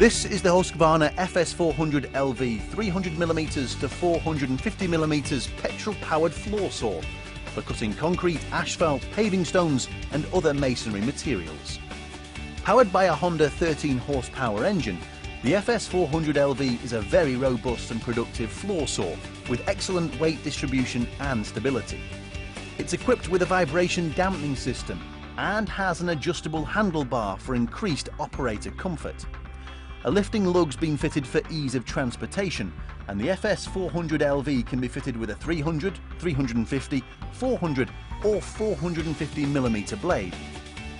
This is the Husqvarna FS400 LV 300mm to 450mm petrol-powered floor saw for cutting concrete, asphalt, paving stones and other masonry materials. Powered by a Honda 13 horsepower engine, the FS400 LV is a very robust and productive floor saw with excellent weight distribution and stability. It's equipped with a vibration dampening system and has an adjustable handlebar for increased operator comfort. A lifting lug's been fitted for ease of transportation, and the FS400 LV can be fitted with a 300, 350, 400 or 450mm blade.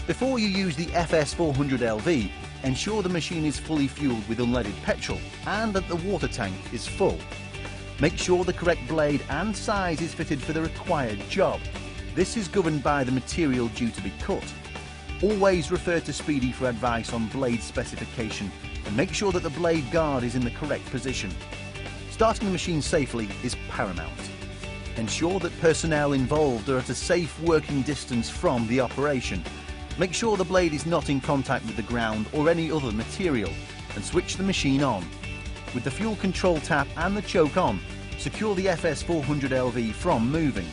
Before you use the FS400 LV, ensure the machine is fully fueled with unleaded petrol and that the water tank is full. Make sure the correct blade and size is fitted for the required job. This is governed by the material due to be cut. Always refer to Speedy for advice on blade specification and make sure that the blade guard is in the correct position. Starting the machine safely is paramount. Ensure that personnel involved are at a safe working distance from the operation. Make sure the blade is not in contact with the ground or any other material and switch the machine on. With the fuel control tap and the choke on, secure the FS400 LV from moving.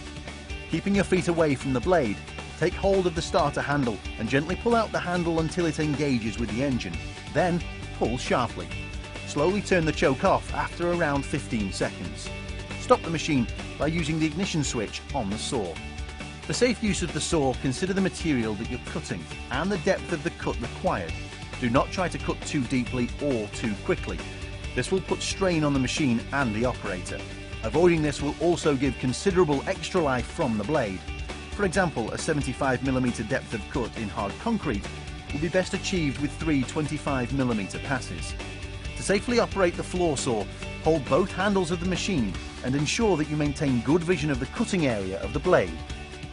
Keeping your feet away from the blade, take hold of the starter handle and gently pull out the handle until it engages with the engine. Then pull sharply. Slowly turn the choke off after around 15 seconds. Stop the machine by using the ignition switch on the saw. For safe use of the saw, consider the material that you're cutting and the depth of the cut required. Do not try to cut too deeply or too quickly. This will put strain on the machine and the operator. Avoiding this will also give considerable extra life from the blade. For example, a 75mm depth of cut in hard concrete will be best achieved with 3 25mm passes. To safely operate the floor saw, hold both handles of the machine and ensure that you maintain good vision of the cutting area of the blade.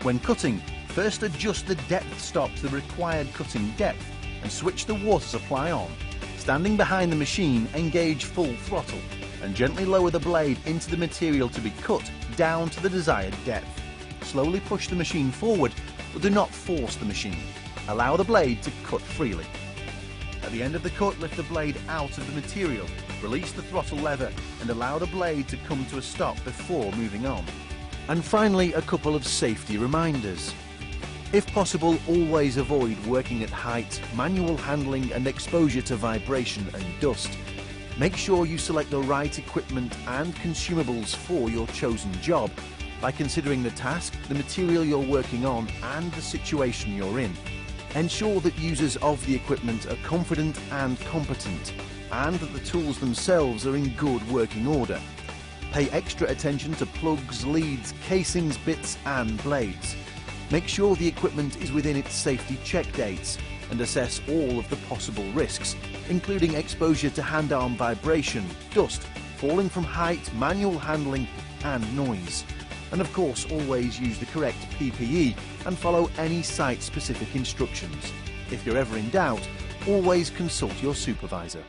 When cutting, first adjust the depth stop to the required cutting depth and switch the water supply on. Standing behind the machine, engage full throttle and gently lower the blade into the material to be cut down to the desired depth. Slowly push the machine forward, but do not force the machine. Allow the blade to cut freely. At the end of the cut, lift the blade out of the material, release the throttle lever and allow the blade to come to a stop before moving on. And finally, a couple of safety reminders. If possible, always avoid working at height, manual handling and exposure to vibration and dust. Make sure you select the right equipment and consumables for your chosen job by considering the task, the material you're working on and the situation you're in. Ensure that users of the equipment are confident and competent, and that the tools themselves are in good working order. Pay extra attention to plugs, leads, casings, bits and blades. Make sure the equipment is within its safety check dates and assess all of the possible risks, including exposure to hand-arm vibration, dust, falling from height, manual handling and noise. And of course, always use the correct PPE and follow any site-specific instructions. If you're ever in doubt, always consult your supervisor.